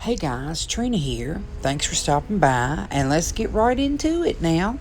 Hey guys, Trina here. Thanks for stopping by, and let's get right into it now.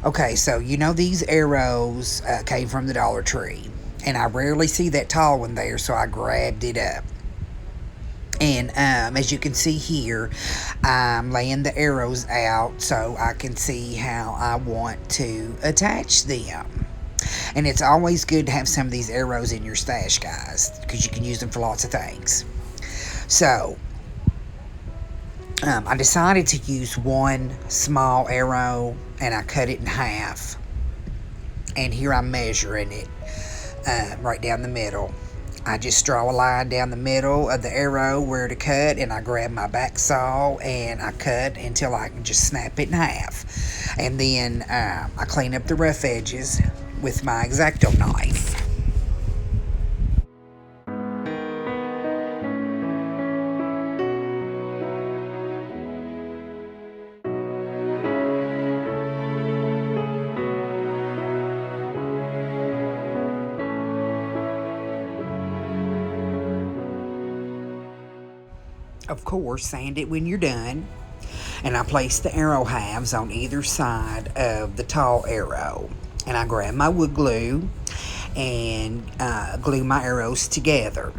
Okay, so these arrows came from the Dollar Tree, and I rarely see that tall one there, so I grabbed it up. And as you can see here, I'm laying the arrows out so I can see how I want to attach them. And it's always good to have some of these arrows in your stash, guys, because you can use them for lots of things. So, I decided to use one small arrow and I cut it in half. And here I'm measuring it right down the middle. I just draw a line down the middle of the arrow where to cut, and I grab my back saw and I cut until I can just snap it in half. And then I clean up the rough edges with my X-Acto knife. Of course, sand it when you're done. And I place the arrow halves on either side of the tall arrow. And I grab my wood glue and glue my arrows together.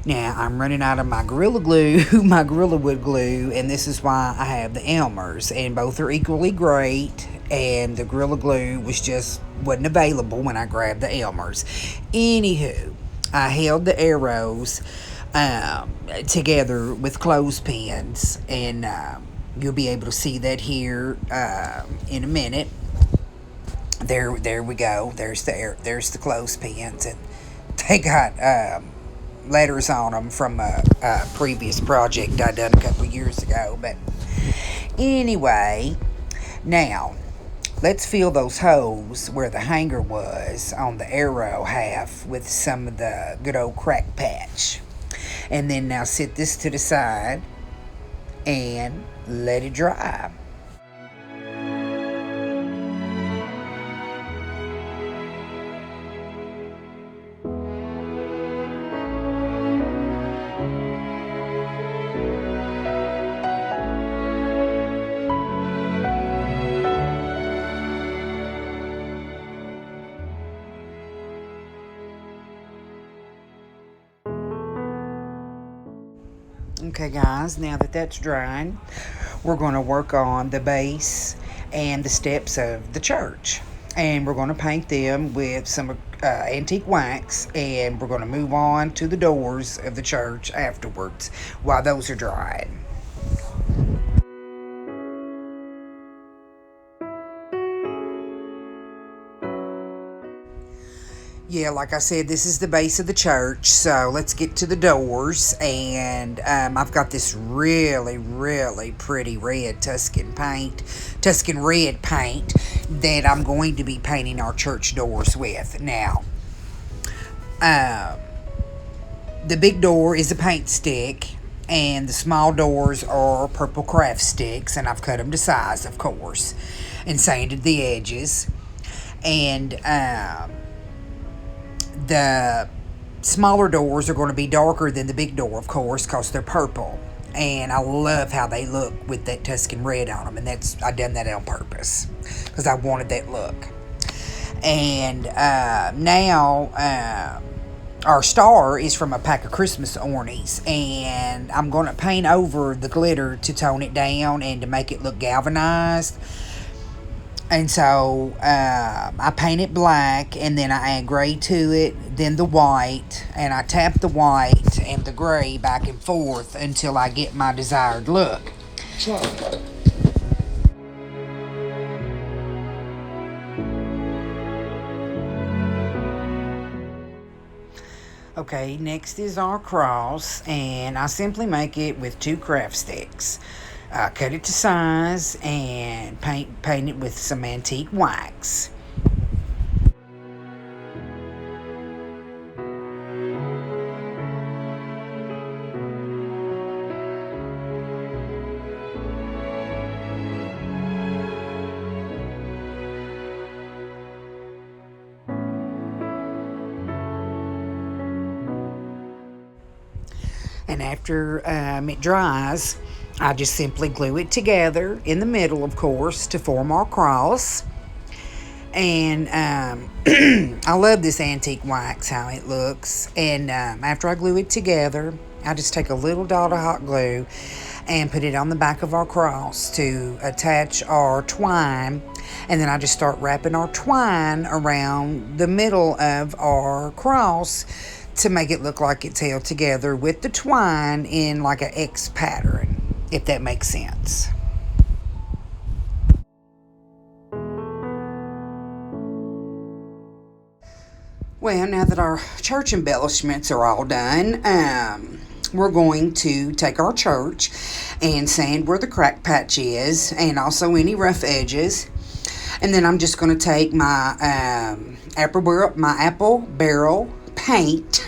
Now, I'm running out of my Gorilla Glue, my Gorilla Wood glue, and this is why I have the Elmer's. And both are equally great, and the Gorilla Glue wasn't available when I grabbed the Elmer's. Anywho, I held the arrows together with clothespins, and you'll be able to see that here in a minute. There we go. There's the clothespins, and they got letters on them from a previous project I done a couple of years ago. But anyway, now let's fill those holes where the hanger was on the arrow half with some of the good old crack patch. And then now sit this to the side and let it dry. Okay guys, now that that's dried, we're going to work on the base and the steps of the church. And we're going to paint them with some antique wax, and we're going to move on to the doors of the church afterwards while those are dried. Yeah, like I said, this is the base of the church, so let's get to the doors. And I've got this really, really pretty Tuscan red paint that I'm going to be painting our church doors with. Now, the big door is a paint stick, and the small doors are purple craft sticks, and I've cut them to size, of course, and sanded the edges. And the smaller doors are going to be darker than the big door, of course, because they're purple. And I love how they look with that Tuscan red on them. And I done that on purpose because I wanted that look. And now our star is from a pack of Christmas ornies. And I'm going to paint over the glitter to tone it down and to make it look galvanized. And so I paint it black, and then I add gray to it, then the white, and I tap the white and the gray back and forth until I get my desired look. Okay, next is our cross, and I simply make it with 2 craft sticks. Cut it to size and paint it with some antique wax. And after it dries, I just simply glue it together in the middle, of course, to form our cross. And I love this antique wax, how it looks. And after I glue it together, I just take a little dot of hot glue and put it on the back of our cross to attach our twine. And then I just start wrapping our twine around the middle of our cross to make it look like it's held together with the twine in like an X pattern, if that makes sense. Well, now that our church embellishments are all done, we're going to take our church and sand where the crack patch is and also any rough edges. And then I'm just going to take my apple barrel paint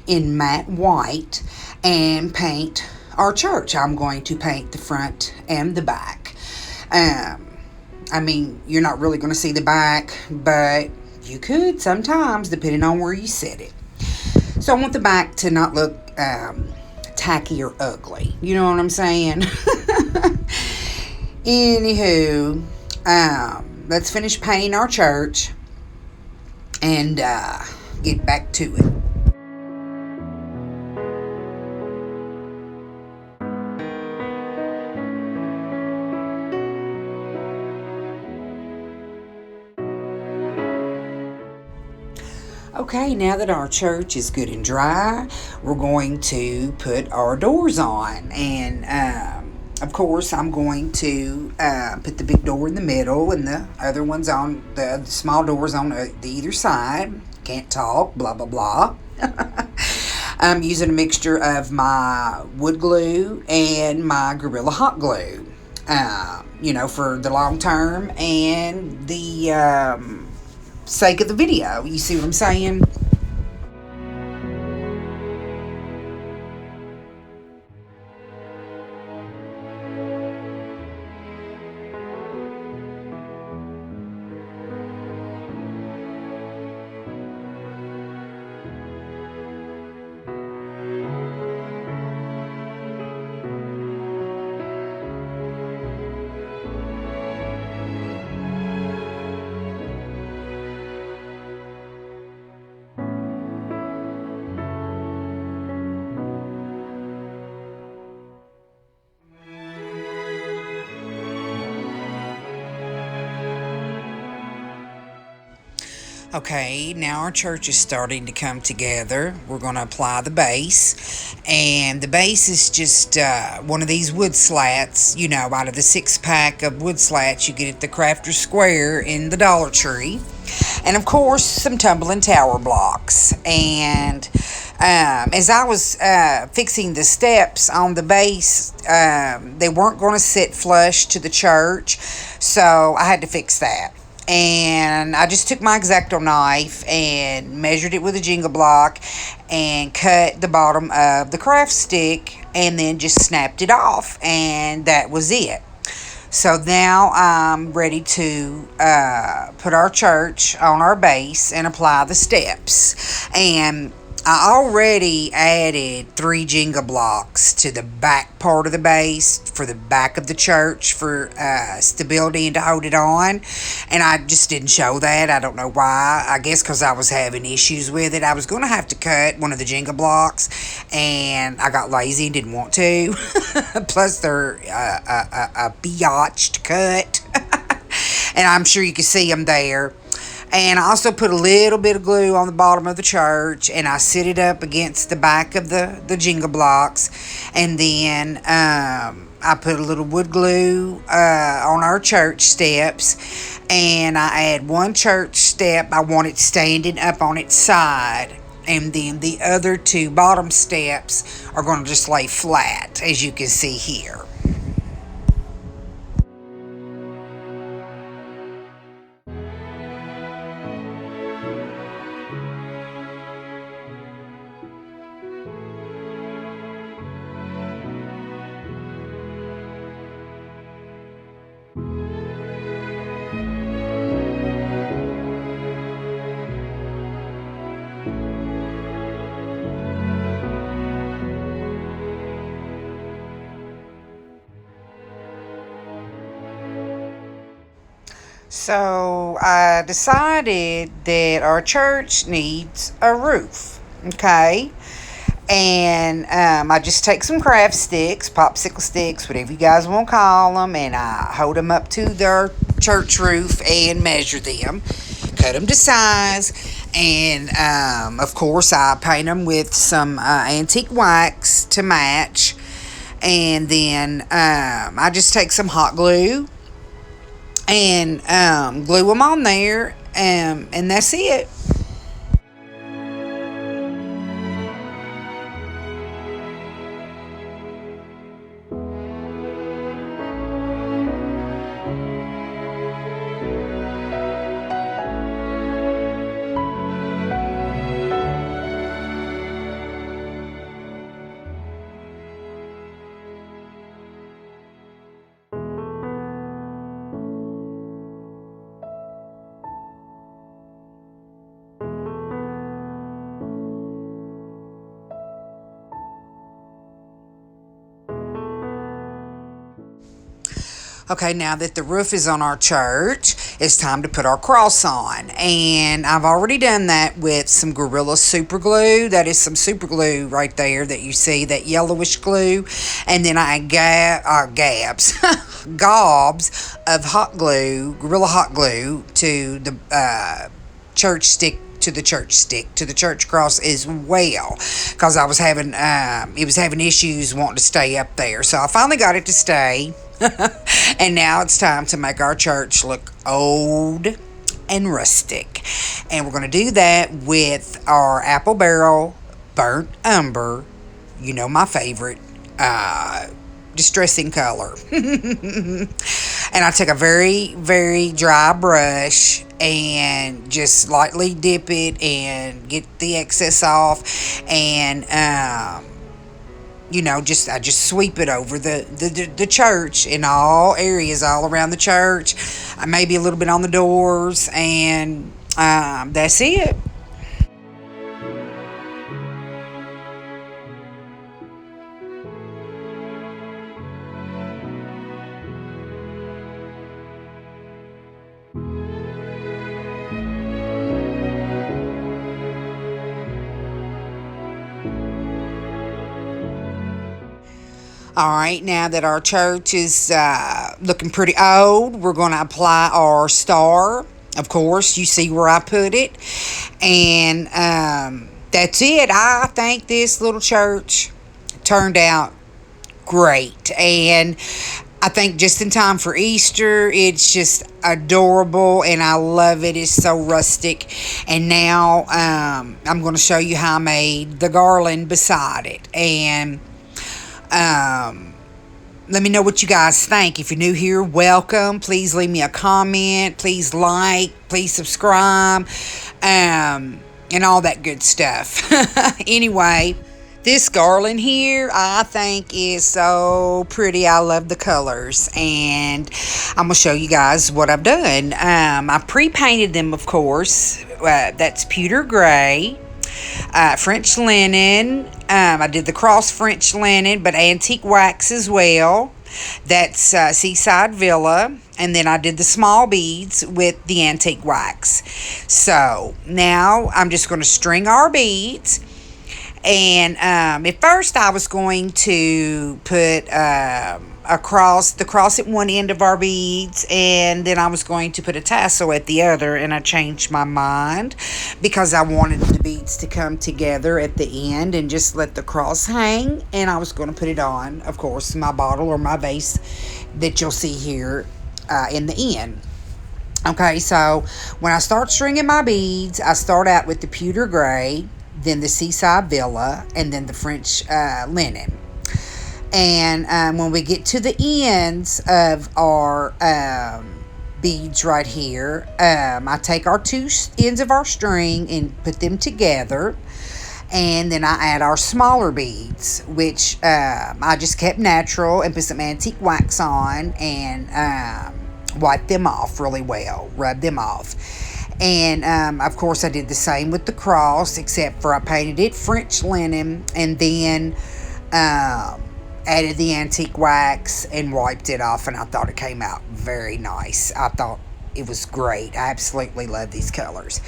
in matte white and paint our church. I'm going to paint the front and the back. I mean, you're not really going to see the back, but you could sometimes, depending on where you set it. So I want the back to not look tacky or ugly. You know what I'm saying? Anywho, let's finish painting our church and get back to it. Okay, now that our church is good and dry, we're going to put our doors on. And, of course, I'm going to put the big door in the middle and the other ones on, the small doors on the either side. Can't talk, blah, blah, blah. I'm using a mixture of my wood glue and my Gorilla Hot Glue, for the long term and the sake of the video. You see what I'm saying? Okay, now our church is starting to come together. We're going to apply the base. And the base is just one of these wood slats, out of the 6-pack of wood slats you get at the Crafter Square in the Dollar Tree. And, of course, some tumbling tower blocks. And as I was fixing the steps on the base, they weren't going to sit flush to the church. So I had to fix that. And I just took my X-Acto knife and measured it with a jenga block and cut the bottom of the craft stick and then just snapped it off. And that was it. So now I'm ready to put our church on our base and apply the steps. And I already added 3 jenga blocks to the back part of the base for the back of the church for stability and to hold it on. And I just didn't show that. I don't know why. I guess because I was having issues with it. I was going to have to cut one of the jenga blocks, and I got lazy and didn't want to. Plus, they're a biatched cut. And I'm sure you can see them there. And I also put a little bit of glue on the bottom of the church, and I set it up against the back of the jenga blocks. And then I put a little wood glue on our church steps, and I add one church step. I want it standing up on its side. And then the other 2 bottom steps are going to just lay flat, as you can see here. So I decided that our church needs a roof. Okay. And I just take some craft sticks, popsicle sticks, whatever you guys want to call them, and I hold them up to their church roof and measure them, cut them to size, and of course I paint them with some antique wax to match, and then I just take some hot glue and glue them on there, and that's it. Okay, now that the roof is on our church, it's time to put our cross on. And I've already done that with some Gorilla Super Glue. That is some super glue right there that you see, that yellowish glue. And then I gobs of hot glue, Gorilla Hot Glue, to the church stick to the church cross as well, because I was having it was having issues wanting to stay up there, so I finally got it to stay. And now it's time to make our church look old and rustic, and we're going to do that with our apple barrel burnt umber, you know, my favorite distressing color. And I take a very, very dry brush and just lightly dip it and get the excess off, and I just sweep it over the church, in all areas all around the church, maybe a little bit on the doors, and that's it. All right, now that our church is looking pretty old, we're going to apply our star. Of course, you see where I put it. And that's it. I think this little church turned out great. And I think just in time for Easter, it's just adorable, and I love it. It's so rustic. And now I'm going to show you how I made the garland beside it. And let me know what you guys think. If you're new here, welcome. Please leave me a comment. Please like. Please subscribe. And all that good stuff. Anyway, this garland here, I think is so pretty. I love the colors. And I'm going to show you guys what I've done. I pre-painted them, of course. That's pewter gray. French linen. I did the cross French linen, but antique wax as well. That's Seaside Villa. And then I did the small beads with the antique wax. So now I'm just going to string our beads. And at first I was going to put the cross at one end of our beads, and then I was going to put a tassel at the other, and I changed my mind because I wanted the beads to come together at the end and just let the cross hang, and I was going to put it on, of course, my bottle or my vase that you'll see here in the end. Okay, so when I start stringing my beads, I start out with the pewter gray, then the Seaside Villa, and then the French linen. And when we get to the ends of our beads right here, I take our two ends of our string and put them together. And then I add our smaller beads, which I just kept natural, and put some antique wax on, and wipe them off really well, rub them off. And of course I did the same with the cross, except for I painted it French linen, and then added the antique wax and wiped it off, and I thought it came out very nice. I thought it was great. I absolutely love these colors.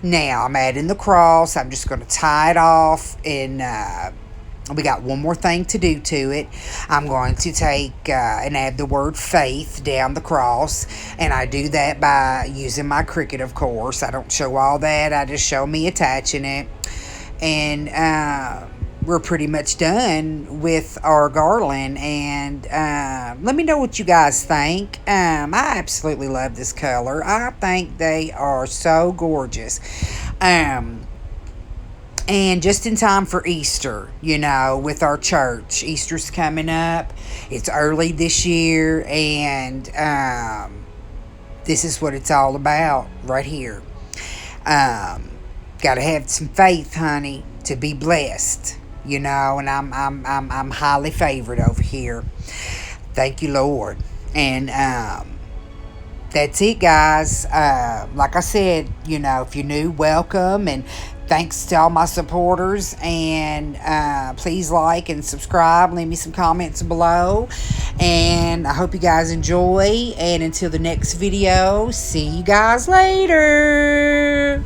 Now I'm adding the cross. I'm just going to tie it off, and we got one more thing to do to it. I'm going to take and add the word faith down the cross, and I do that by using my Cricut, of course. I don't show all that. I just show me attaching it, and we're pretty much done with our garland. And let me know what you guys think. I absolutely love this color. I think they are so gorgeous. And just in time for Easter, with our church. Easter's coming up. It's early this year, and this is what it's all about right here. Got to have some faith, honey, to be blessed. And I'm highly favored over here. Thank you, Lord. And that's it, guys. Like I said, if you're new, welcome, and thanks to all my supporters. And please like and subscribe. Leave me some comments below. And I hope you guys enjoy. And until the next video, see you guys later.